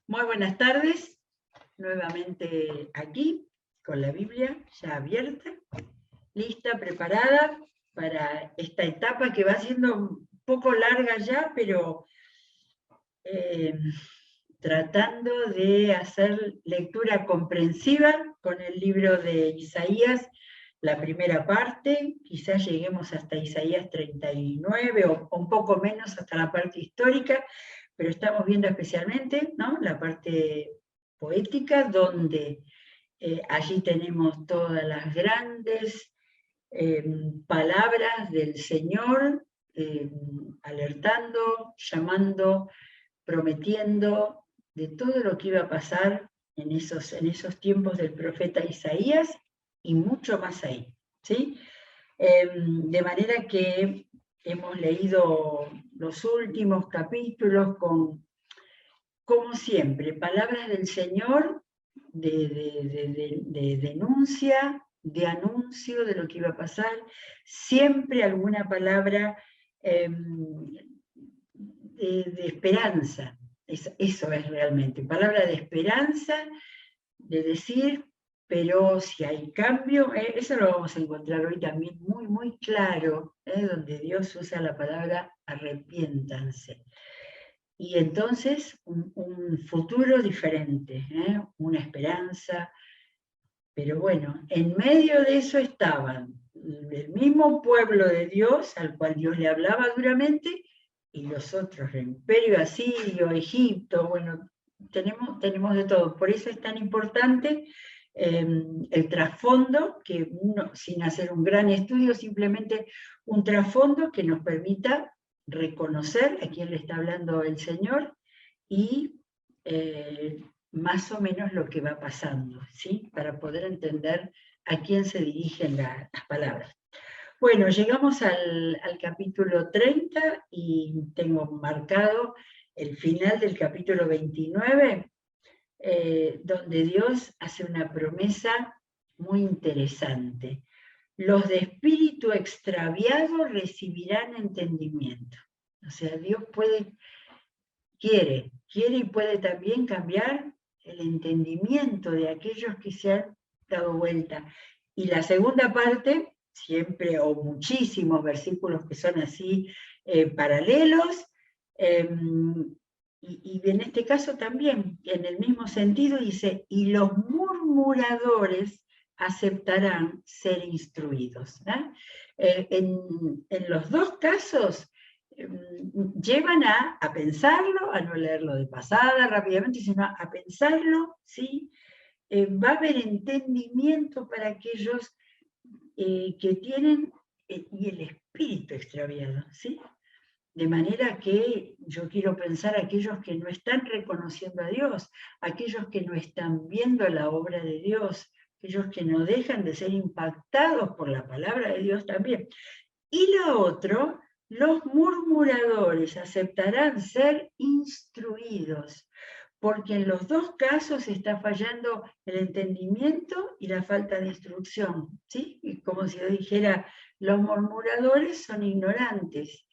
Muy buenas tardes, nuevamente aquí con la Biblia ya abierta, lista, preparada para esta etapa que va siendo un poco larga ya, pero eh, tratando de hacer lectura comprensiva con el libro de Isaías, la primera parte, quizás lleguemos hasta Isaías 39 o un poco menos hasta la parte histórica, pero estamos viendo especialmente, ¿no?, la parte poética, donde allí tenemos todas las grandes palabras del Señor, alertando, llamando, prometiendo de todo lo que iba a pasar en esos tiempos del profeta Isaías y mucho más ahí, ¿sí? De manera que hemos leído los últimos capítulos con, como siempre, palabras del Señor de denuncia, de anuncio de lo que iba a pasar, siempre alguna palabra de esperanza. Eso es realmente, palabra de esperanza, de decir, pero si hay cambio, eso lo vamos a encontrar hoy también muy, muy claro, donde Dios usa la palabra arrepiéntanse. Y entonces un futuro diferente, una esperanza, pero bueno, en medio de eso estaban el mismo pueblo de Dios, al cual Dios le hablaba duramente, y los otros, el imperio asirio, Egipto, bueno, tenemos de todo. Por eso es tan importante el trasfondo, que uno, sin hacer un gran estudio, simplemente un trasfondo que nos permita reconocer a quién le está hablando el Señor y más o menos lo que va pasando, ¿sí?, para poder entender a quién se dirigen las palabras. Bueno, llegamos al capítulo 30 y tengo marcado el final del capítulo 29, donde Dios hace una promesa muy interesante. Los de espíritu extraviado recibirán entendimiento. O sea, Dios quiere y puede también cambiar el entendimiento de aquellos que se han dado vuelta. Y la segunda parte, siempre o muchísimos versículos que son así paralelos, y en este caso también, en el mismo sentido, dice, y los murmuradores aceptarán ser instruidos. En los dos casos, llevan a pensarlo, a no leerlo de pasada rápidamente, sino a pensarlo, ¿sí? Va a haber entendimiento para aquellos que tienen y el espíritu extraviado, ¿sí? De manera que yo quiero pensar aquellos que no están reconociendo a Dios, aquellos que no están viendo la obra de Dios, aquellos que no dejan de ser impactados por la palabra de Dios también. Y lo otro, los murmuradores aceptarán ser instruidos, porque en los dos casos está fallando el entendimiento y la falta de instrucción, ¿sí? Y como si yo dijera, los murmuradores son ignorantes,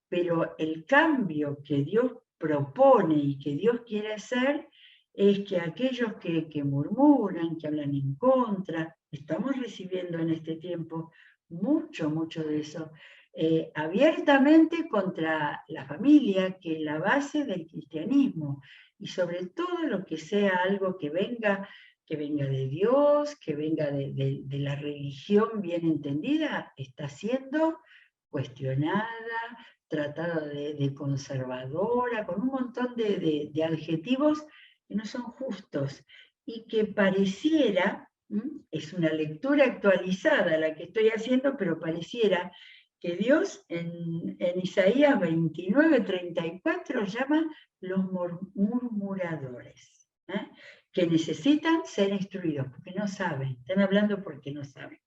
pero el cambio que Dios propone y que Dios quiere hacer es que aquellos que murmuran, que hablan en contra, estamos recibiendo en este tiempo mucho de eso, abiertamente contra la familia, que es la base del cristianismo, y sobre todo lo que sea algo que venga de Dios, que venga de la religión bien entendida, está siendo cuestionada, tratada de conservadora, con un montón de adjetivos que no son justos y que pareciera, es una lectura actualizada la que estoy haciendo, pero pareciera que Dios en Isaías 29:34 llama los murmuradores, que necesitan ser instruidos, porque no saben, están hablando porque no saben.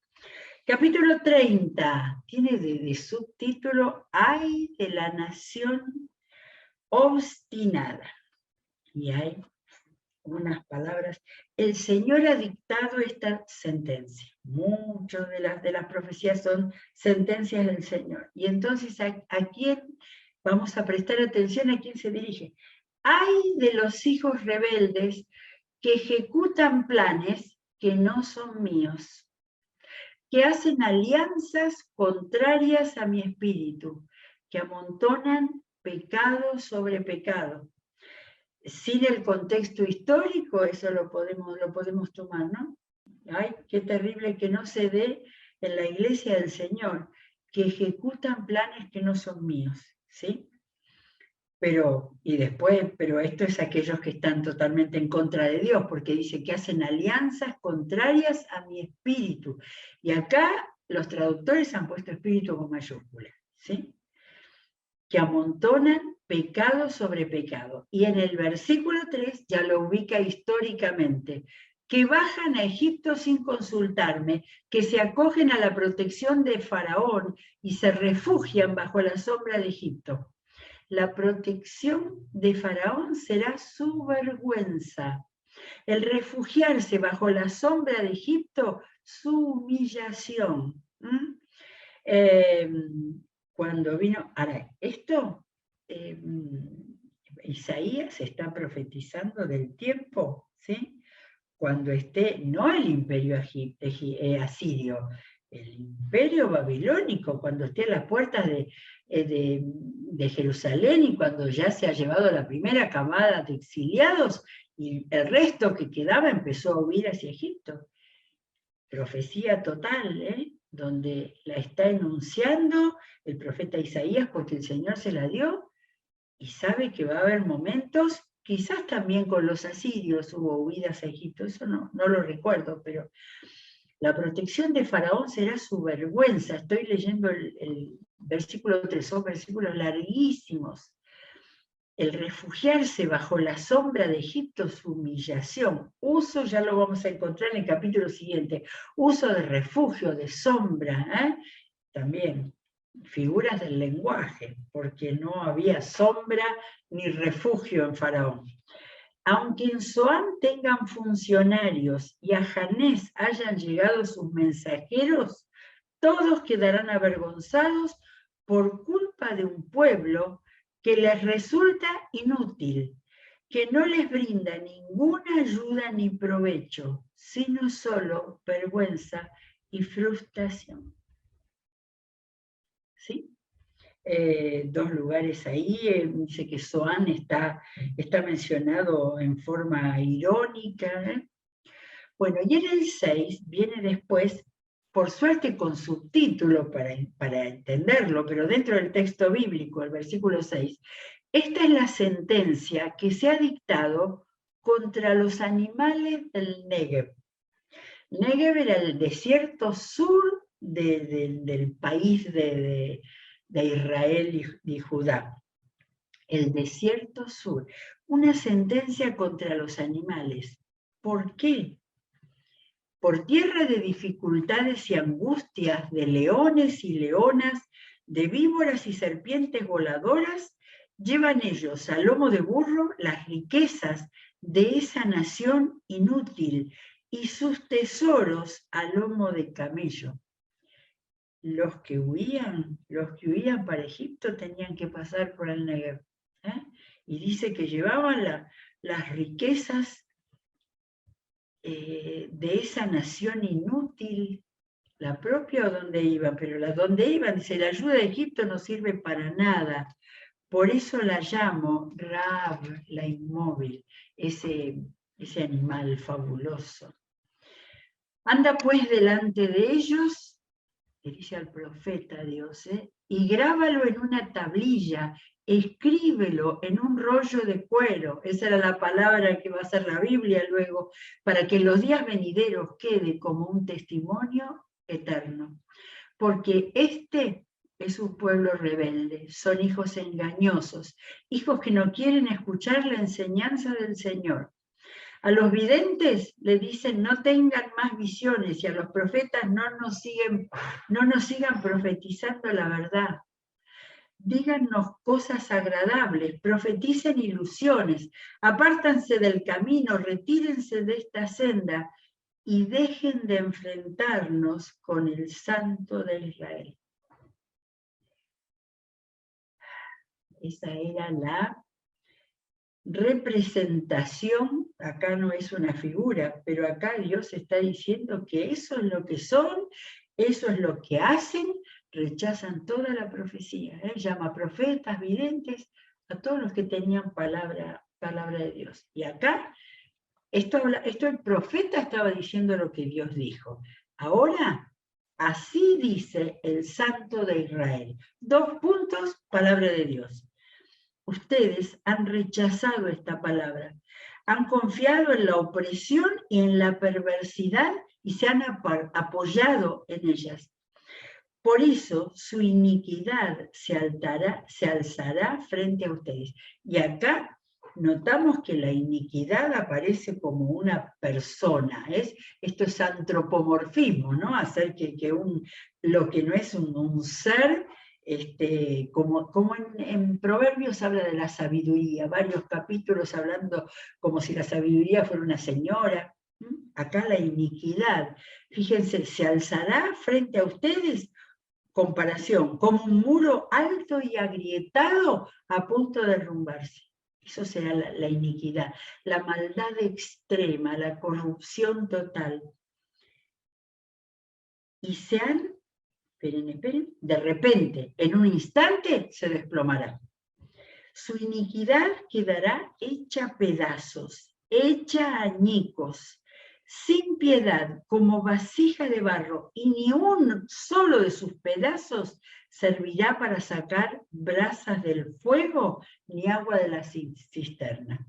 Capítulo 30 tiene de subtítulo Ay de la nación obstinada. Y hay unas palabras. El Señor ha dictado esta sentencia. Muchas de las profecías son sentencias del Señor. Y entonces, ¿a quién vamos a prestar atención? ¿A quién se dirige? Ay de los hijos rebeldes que ejecutan planes que no son míos, que hacen alianzas contrarias a mi espíritu, que amontonan pecado sobre pecado. Sin el contexto histórico, eso lo podemos tomar, ¿no? Ay, qué terrible que no se dé en la iglesia del Señor, que ejecutan planes que no son míos, ¿sí? Pero esto es aquellos que están totalmente en contra de Dios, porque dice que hacen alianzas contrarias a mi espíritu. Y acá los traductores han puesto espíritu con mayúscula, ¿sí? Que amontonan pecado sobre pecado. Y en el versículo 3 ya lo ubica históricamente, que bajan a Egipto sin consultarme, que se acogen a la protección de Faraón y se refugian bajo la sombra de Egipto. La protección de Faraón será su vergüenza. El refugiarse bajo la sombra de Egipto, su humillación. Cuando vino, ahora, esto, Isaías está profetizando del tiempo, ¿sí? Cuando esté, no el imperio asirio, el imperio babilónico, cuando esté a las puertas de Jerusalén y cuando ya se ha llevado la primera camada de exiliados y el resto que quedaba empezó a huir hacia Egipto. Profecía total, donde la está enunciando el profeta Isaías porque el Señor se la dio y sabe que va a haber momentos, quizás también con los asirios hubo huidas a Egipto, eso no lo recuerdo, pero la protección de Faraón será su vergüenza. Estoy leyendo el versículo 3, son versículos larguísimos. El refugiarse bajo la sombra de Egipto, su humillación. Uso, ya lo vamos a encontrar en el capítulo siguiente, uso de refugio, de sombra, también figuras del lenguaje, porque no había sombra ni refugio en Faraón. Aunque en Zoán tengan funcionarios y a Janés hayan llegado sus mensajeros, todos quedarán avergonzados por culpa de un pueblo que les resulta inútil, que no les brinda ninguna ayuda ni provecho, sino solo vergüenza y frustración. ¿Sí? Dos lugares ahí, dice que Zoán está mencionado en forma irónica. Bueno, y en el 6 viene después, por suerte con subtítulo para entenderlo, pero dentro del texto bíblico, el versículo 6, esta es la sentencia que se ha dictado contra los animales del Negev. Negev era el desierto sur del país de Israel y Judá. El desierto sur. Una sentencia contra los animales. ¿Por qué? Por tierra de dificultades y angustias, de leones y leonas, de víboras y serpientes voladoras, llevan ellos a lomo de burro las riquezas de esa nación inútil y sus tesoros a lomo de camello. Los que huían para Egipto tenían que pasar por el Negev. Y dice que llevaban las riquezas de esa nación inútil, la propia o donde iban, pero donde iban, dice, la ayuda de Egipto no sirve para nada. Por eso la llamo Raab, la inmóvil, ese animal fabuloso. Anda pues delante de ellos, le dice al profeta Dios, y grábalo en una tablilla, escríbelo en un rollo de cuero. Esa era la palabra que va a ser la Biblia luego, para que en los días venideros quede como un testimonio eterno. Porque este es un pueblo rebelde, son hijos engañosos, hijos que no quieren escuchar la enseñanza del Señor. A los videntes le dicen no tengan más visiones y a los profetas no nos sigan profetizando la verdad. Díganos cosas agradables, profeticen ilusiones, apártanse del camino, retírense de esta senda y dejen de enfrentarnos con el Santo de Israel. Esa era representación, acá no es una figura, pero acá Dios está diciendo que eso es lo que son, eso es lo que hacen, rechazan toda la profecía. Llama profetas, videntes, a todos los que tenían palabra de Dios. Y acá, esto el profeta estaba diciendo lo que Dios dijo. Ahora, así dice el Santo de Israel. 2 puntos, palabra de Dios. Ustedes han rechazado esta palabra, han confiado en la opresión y en la perversidad y se han apoyado en ellas. Por eso su iniquidad se alzará frente a ustedes. Y acá notamos que la iniquidad aparece como una persona. Esto es antropomorfismo, ¿no? Hacer que lo que no es un ser, como en Proverbios habla de la sabiduría, varios capítulos hablando como si la sabiduría fuera una señora. Acá la iniquidad, fíjense, se alzará frente a ustedes, comparación, como un muro alto y agrietado a punto de derrumbarse. Eso será la iniquidad, la maldad extrema, la corrupción total. Y esperen, de repente, en un instante, se desplomará. Su iniquidad quedará hecha pedazos, hecha añicos, sin piedad, como vasija de barro, y ni un solo de sus pedazos servirá para sacar brasas del fuego, ni agua de la cisterna.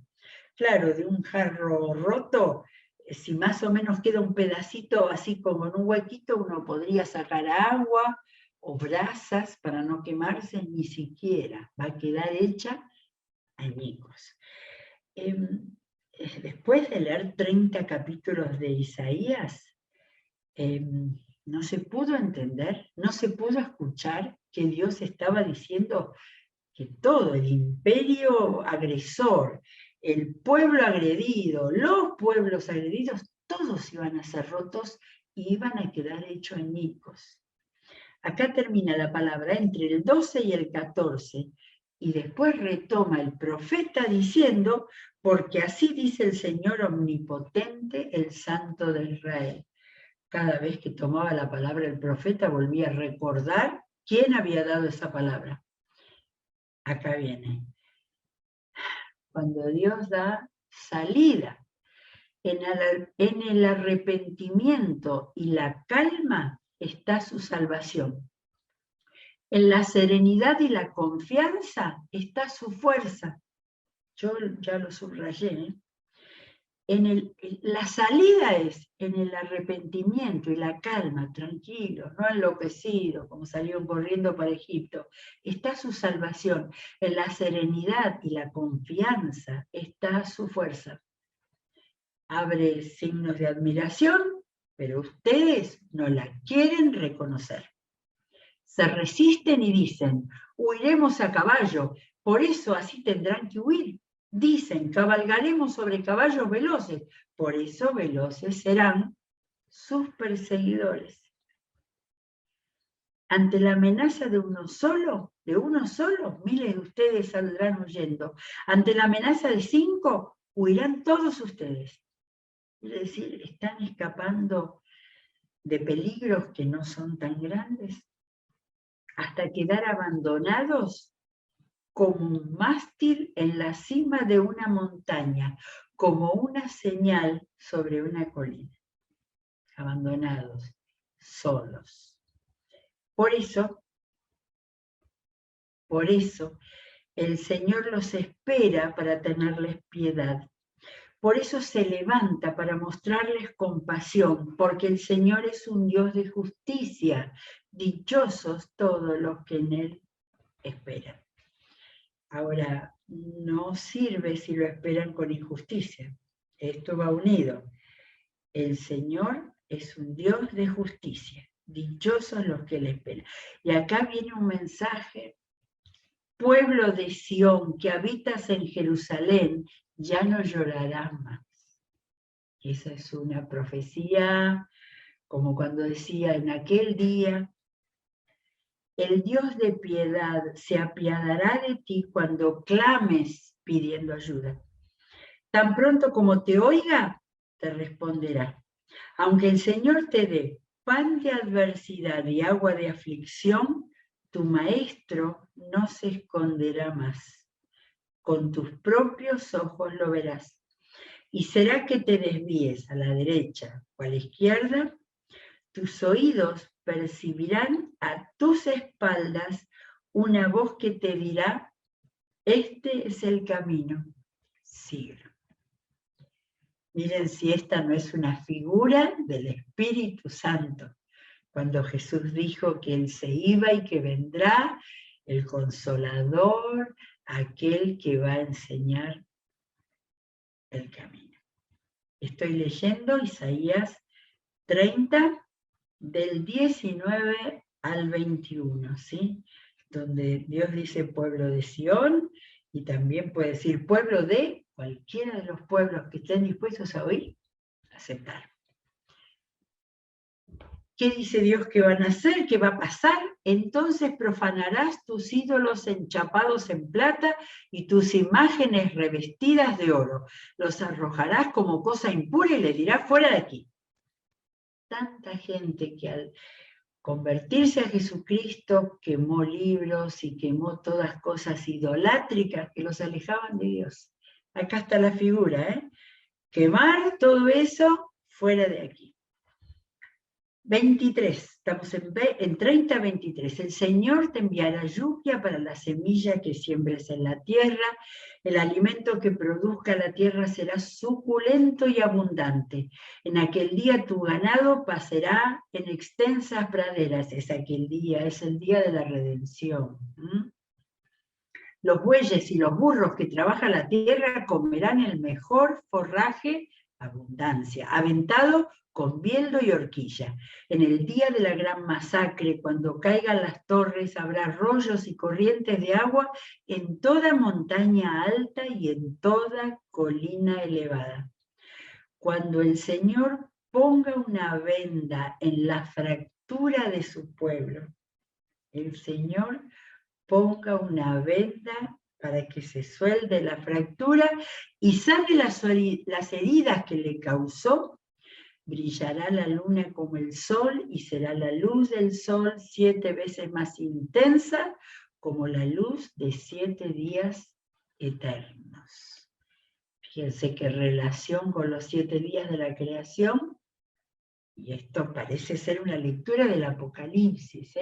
Claro, de un jarro roto, si más o menos queda un pedacito así como en un huequito, uno podría sacar agua o brasas para no quemarse, ni siquiera va a quedar hecha añicos. Después de leer 30 capítulos de Isaías, no se pudo entender, no se pudo escuchar que Dios estaba diciendo que todo el imperio agresor, el pueblo agredido, los pueblos agredidos, todos iban a ser rotos y iban a quedar hechos añicos. Acá termina la palabra entre el 12 y el 14, y después retoma el profeta diciendo, porque así dice el Señor omnipotente, el Santo de Israel. Cada vez que tomaba la palabra el profeta volvía a recordar quién había dado esa palabra. Acá viene. Cuando Dios da salida en el arrepentimiento y la calma está su salvación. En la serenidad y la confianza está su fuerza. Yo ya lo subrayé. La salida es en el arrepentimiento y la calma, tranquilo, no enloquecido, como salieron corriendo para Egipto. Está su salvación. En la serenidad y la confianza está su fuerza. Abre signos de admiración, pero ustedes no la quieren reconocer. Se resisten y dicen, huiremos a caballo, por eso así tendrán que huir. Dicen, cabalgaremos sobre caballos veloces, por eso veloces serán sus perseguidores. Ante la amenaza de uno solo, miles de ustedes saldrán huyendo. Ante la amenaza de 5, huirán todos ustedes. Es decir, están escapando de peligros que no son tan grandes, hasta quedar abandonados como un mástil en la cima de una montaña, como una señal sobre una colina. Abandonados, solos. Por eso, el Señor los espera para tenerles piedad. Por eso se levanta para mostrarles compasión, porque el Señor es un Dios de justicia. Dichosos todos los que en Él esperan. Ahora, no sirve si lo esperan con injusticia. Esto va unido. El Señor es un Dios de justicia. Dichosos los que le esperan. Y acá viene un mensaje. Pueblo de Sión, que habitas en Jerusalén, ya no llorarás más. Esa es una profecía, como cuando decía, en aquel día, el Dios de piedad se apiadará de ti cuando clames pidiendo ayuda. Tan pronto como te oiga, te responderá. Aunque el Señor te dé pan de adversidad y agua de aflicción, tu maestro no se esconderá más. Con tus propios ojos lo verás. Y será que te desvíes a la derecha o a la izquierda, tus oídos percibirán a tus espaldas una voz que te dirá: este es el camino, síguelo. Miren si esta no es una figura del Espíritu Santo. Cuando Jesús dijo que Él se iba y que vendrá el Consolador, aquel que va a enseñar el camino. Estoy leyendo Isaías 30, del 19 al 21, ¿sí? Donde Dios dice pueblo de Sión, y también puede decir pueblo de cualquiera de los pueblos que estén dispuestos a oír, aceptar. ¿Qué dice Dios que van a hacer? ¿Qué va a pasar? Entonces profanarás tus ídolos enchapados en plata y tus imágenes revestidas de oro. Los arrojarás como cosa impura y les dirás: fuera de aquí. Tanta gente que al convertirse a Jesucristo quemó libros y quemó todas cosas idolátricas que los alejaban de Dios. Acá está la figura, ¿eh? Quemar todo eso fuera de aquí. 23, estamos en 30, 23. El Señor te enviará lluvia para la semilla que siembres en la tierra. El alimento que produzca la tierra será suculento y abundante. En aquel día tu ganado pasará en extensas praderas. Es aquel día, es el día de la redención. Los bueyes y los burros que trabajan la tierra comerán el mejor forraje, abundancia, aventado con bieldo y horquilla. En el día de la gran masacre, cuando caigan las torres, habrá arroyos y corrientes de agua en toda montaña alta y en toda colina elevada. Cuando el Señor ponga una venda en la fractura de su pueblo, el Señor ponga una venda para que se suelde la fractura y sane las heridas que le causó, brillará la luna como el sol y será la luz del sol 7 veces más intensa como la luz de 7 días eternos. Fíjense qué relación con los 7 días de la creación. Y esto parece ser una lectura del Apocalipsis,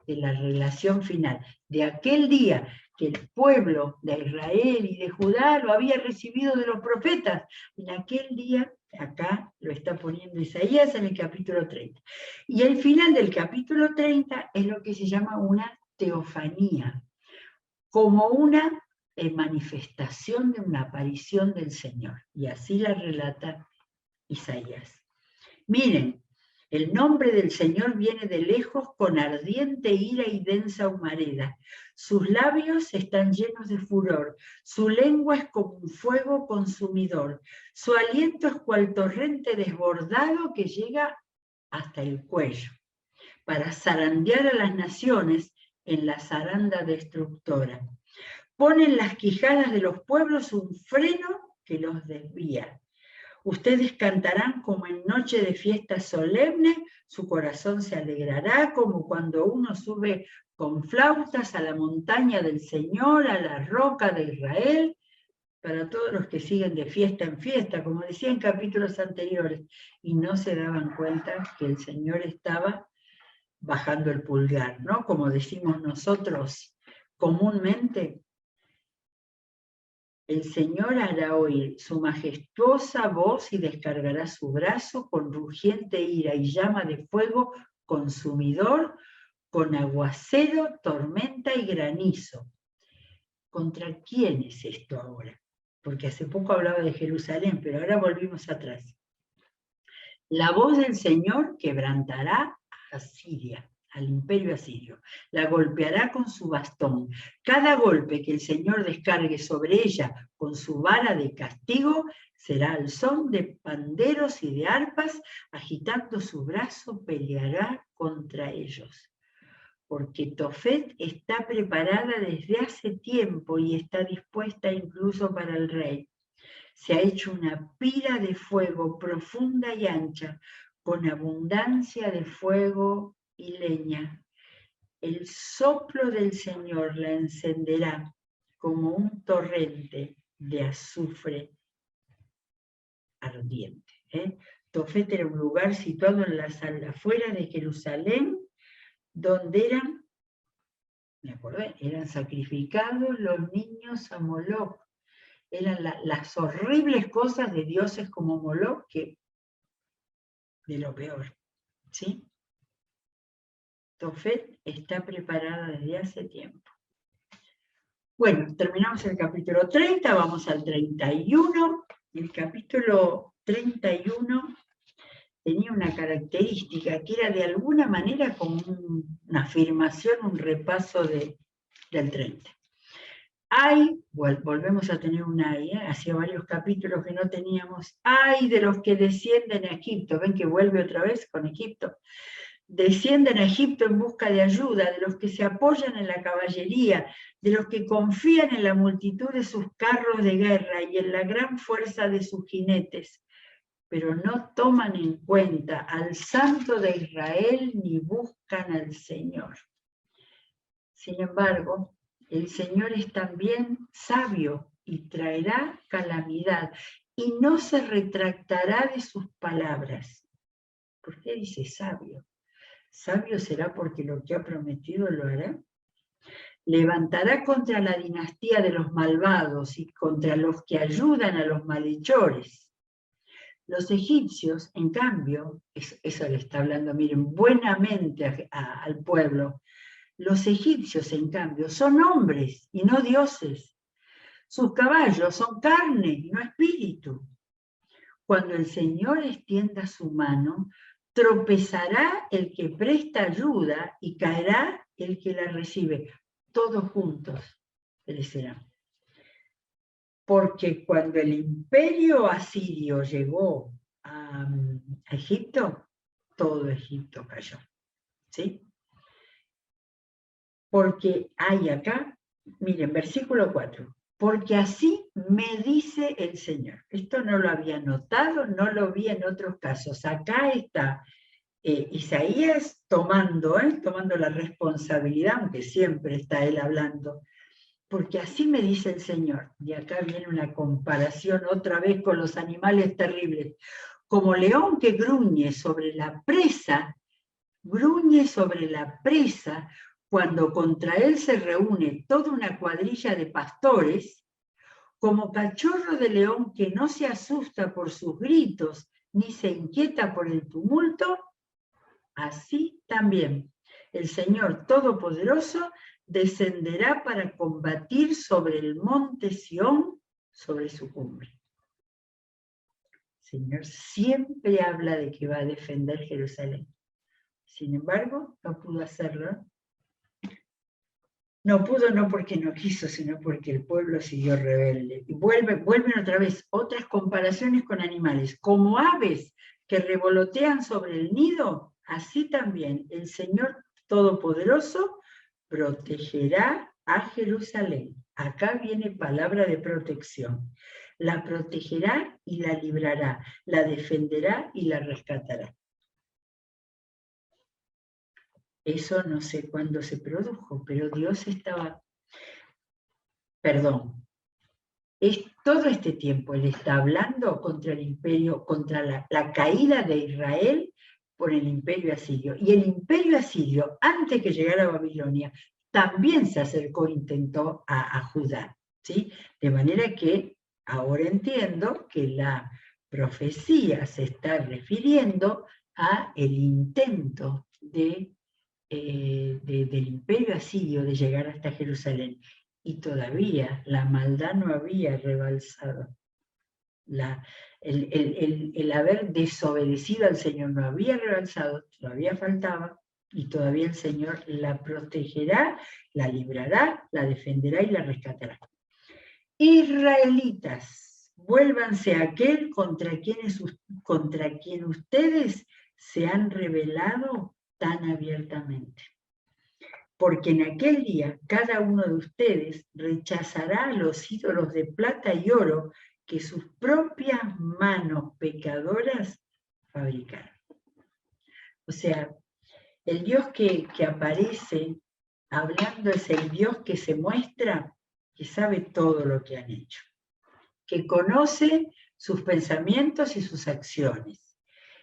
de la relación final, de aquel día que el pueblo de Israel y de Judá lo había recibido de los profetas. En aquel día, acá lo está poniendo Isaías en el capítulo 30. Y el final del capítulo 30 es lo que se llama una teofanía, como una manifestación de una aparición del Señor. Y así la relata Isaías. Miren, el nombre del Señor viene de lejos con ardiente ira y densa humareda. Sus labios están llenos de furor, su lengua es como un fuego consumidor, su aliento es cual torrente desbordado que llega hasta el cuello, para zarandear a las naciones en la zaranda destructora. Pone en las quijadas de los pueblos un freno que los desvía. Ustedes cantarán como en noche de fiesta solemne, su corazón se alegrará como cuando uno sube con flautas a la montaña del Señor, a la roca de Israel, para todos los que siguen de fiesta en fiesta, como decía en capítulos anteriores, y no se daban cuenta que el Señor estaba bajando el pulgar, ¿no? Como decimos nosotros comúnmente. El Señor hará oír su majestuosa voz y descargará su brazo con rugiente ira y llama de fuego consumidor, con aguacero, tormenta y granizo. ¿Contra quién es esto ahora? Porque hace poco hablaba de Jerusalén, pero ahora volvimos atrás. La voz del Señor quebrantará a Siria, al imperio asirio. La golpeará con su bastón. Cada golpe que el Señor descargue sobre ella con su vara de castigo será al son de panderos y de arpas. Agitando su brazo peleará contra ellos. Porque Tofet está preparada desde hace tiempo y está dispuesta incluso para el rey. Se ha hecho una pira de fuego profunda y ancha, con abundancia de fuego y leña. El soplo del Señor la encenderá como un torrente de azufre ardiente. Tofet era un lugar situado en las afueras de Jerusalén, donde eran sacrificados los niños a Moloch. Eran las horribles cosas de dioses como Moloch, que de lo peor, ¿sí? Tofet está preparada desde hace tiempo. Bueno, terminamos el capítulo 30, vamos al 31. El capítulo 31 tenía una característica que era de alguna manera como una afirmación, un repaso del 30. Volvemos a tener un ay, hacía varios capítulos que no teníamos, ay de los que descienden a Egipto, ven que vuelve otra vez con Egipto, descienden a Egipto en busca de ayuda, de los que se apoyan en la caballería, de los que confían en la multitud de sus carros de guerra y en la gran fuerza de sus jinetes, pero no toman en cuenta al Santo de Israel ni buscan al Señor. Sin embargo, el Señor es también sabio y traerá calamidad y no se retractará de sus palabras. ¿Por qué dice sabio? ¿Sabio será porque lo que ha prometido lo hará? Levantará contra la dinastía de los malvados y contra los que ayudan a los malhechores. Los egipcios, en cambio, eso le está hablando, miren, buenamente al pueblo. Los egipcios, en cambio, son hombres y no dioses. Sus caballos son carne y no espíritu. Cuando el Señor extienda su mano, tropezará el que presta ayuda y caerá el que la recibe. Todos juntos perecerán. Porque cuando el imperio asirio llegó a Egipto, todo Egipto cayó. ¿Sí? Porque hay acá, miren, versículo 4. Porque así me dice el Señor. Esto no lo había notado, no lo vi en otros casos. Acá está Isaías tomando la responsabilidad, aunque siempre está él hablando. Porque así me dice el Señor. Y acá viene una comparación otra vez con los animales terribles. Como león que gruñe sobre la presa cuando contra él se reúne toda una cuadrilla de pastores, como cachorro de león que no se asusta por sus gritos ni se inquieta por el tumulto, así también el Señor Todopoderoso descenderá para combatir sobre el monte Sión, sobre su cumbre. El Señor siempre habla de que va a defender Jerusalén. Sin embargo, no pudo hacerlo. No pudo no porque no quiso, sino porque el pueblo siguió rebelde. Y vuelven otra vez otras comparaciones con animales. Como aves que revolotean sobre el nido, así también el Señor Todopoderoso protegerá a Jerusalén. Acá viene palabra de protección. La protegerá y la librará, la defenderá y la rescatará. Eso no sé cuándo se produjo, pero Dios estaba, todo este tiempo Él está hablando contra el imperio, contra la caída de Israel por el imperio asirio. Y el imperio asirio, antes que llegara a Babilonia, también se acercó e intentó a Judá, ¿sí? De manera que ahora entiendo que la profecía se está refiriendo a el intento del imperio asirio de llegar hasta Jerusalén. Y todavía la maldad no había rebalsado. El haber desobedecido al Señor no había rebalsado, todavía faltaba, y todavía el Señor la protegerá, la librará, la defenderá y la rescatará. Israelitas, vuélvanse a aquel contra quien ustedes se han rebelado tan abiertamente. Porque en aquel día cada uno de ustedes rechazará a los ídolos de plata y oro que sus propias manos pecadoras fabricaron. O sea, el Dios que aparece hablando es el Dios que se muestra, que sabe todo lo que han hecho, que conoce sus pensamientos y sus acciones.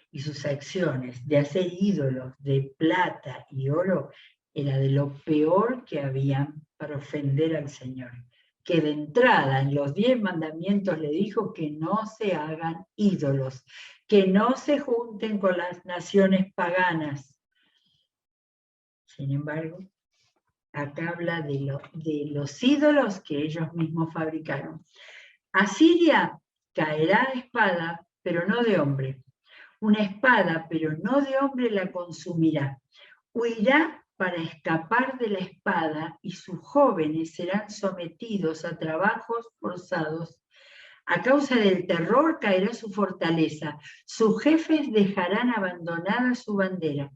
Y sus acciones de hacer ídolos de plata y oro era de lo peor que habían para ofender al Señor. Que de entrada en los 10 mandamientos le dijo que no se hagan ídolos, que no se junten con las naciones paganas. Sin embargo, acá habla de los ídolos que ellos mismos fabricaron. Asiria caerá a espada, pero no de hombre. Una espada, pero no de hombre, la consumirá. Huirá para escapar de la espada y sus jóvenes serán sometidos a trabajos forzados. A causa del terror caerá su fortaleza. Sus jefes dejarán abandonada su bandera.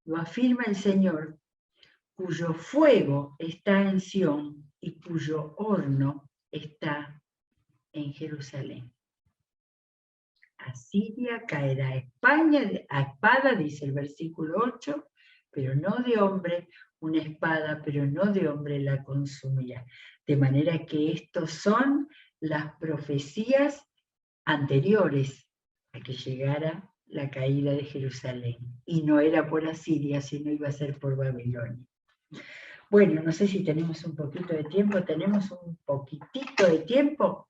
Lo afirma el Señor, cuyo fuego está en Sión y cuyo horno está en Jerusalén. Asiria caerá a espada, dice el versículo 8, pero no de hombre, una espada, pero no de hombre la consumirá. De manera que estos son las profecías anteriores a que llegara la caída de Jerusalén. Y no era por Asiria, sino iba a ser por Babilonia. Bueno, no sé si tenemos un poquito de tiempo, tenemos un poquitito de tiempo.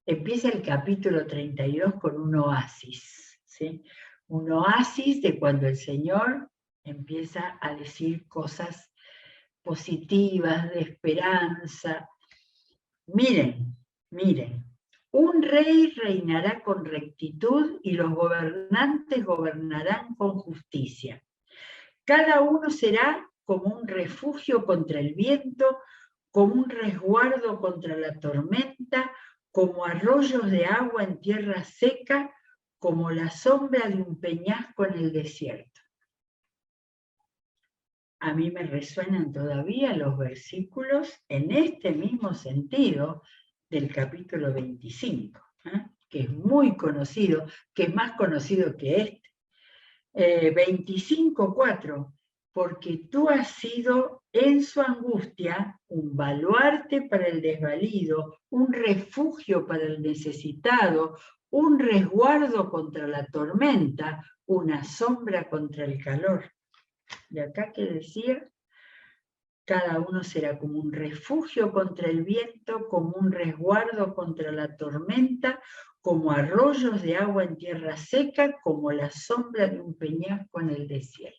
Empieza el capítulo 32 con un oasis, ¿sí? Un oasis de cuando el Señor empieza a decir cosas positivas, de esperanza. Miren, un rey reinará con rectitud y los gobernantes gobernarán con justicia. Cada uno será como un refugio contra el viento, como un resguardo contra la tormenta, como arroyos de agua en tierra seca, como la sombra de un peñasco en el desierto. A mí me resuenan todavía los versículos en este mismo sentido del capítulo 25, que es muy conocido, que es más conocido que este. 25:4, porque tú has sido en su angustia un baluarte para el desvalido, un refugio para el necesitado, un resguardo contra la tormenta, una sombra contra el calor. De acá que decía, cada uno será como un refugio contra el viento, como un resguardo contra la tormenta, como arroyos de agua en tierra seca, como la sombra de un peñasco en el desierto.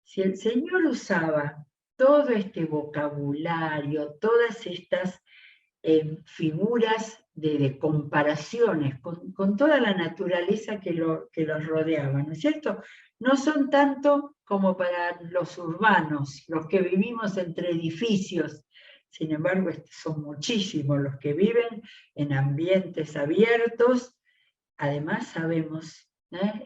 Si el Señor usaba todo este vocabulario, todas estas figuras de comparaciones con toda la naturaleza que los rodeaba, ¿no es cierto? No son tanto como para los urbanos, los que vivimos entre edificios. Sin embargo, son muchísimos los que viven en ambientes abiertos. Además sabemos,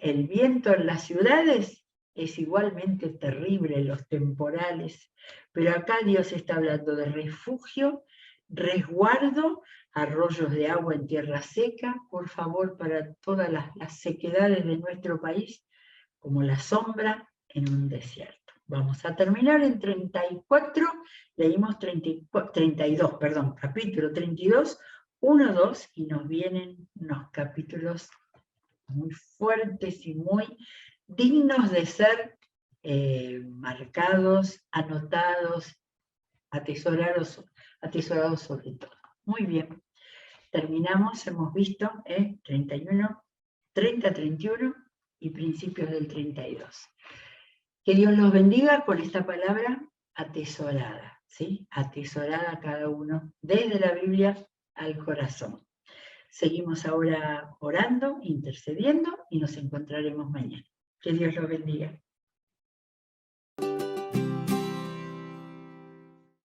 el viento en las ciudades es igualmente terrible, los temporales, pero acá Dios está hablando de refugio, resguardo, arroyos de agua en tierra seca, por favor, para todas las sequedades de nuestro país, como la sombra en un desierto. Vamos a terminar en 34, leímos 32, perdón, capítulo 32, 1, 2, y nos vienen unos capítulos muy fuertes y muy dignos de ser marcados, anotados, atesorados sobre todo. Muy bien, terminamos, hemos visto 31, 30, 31 y principios del 32. Que Dios los bendiga con esta palabra atesorada, ¿sí? Atesorada cada uno desde la Biblia al corazón. Seguimos ahora orando, intercediendo y nos encontraremos mañana. Que Dios los bendiga.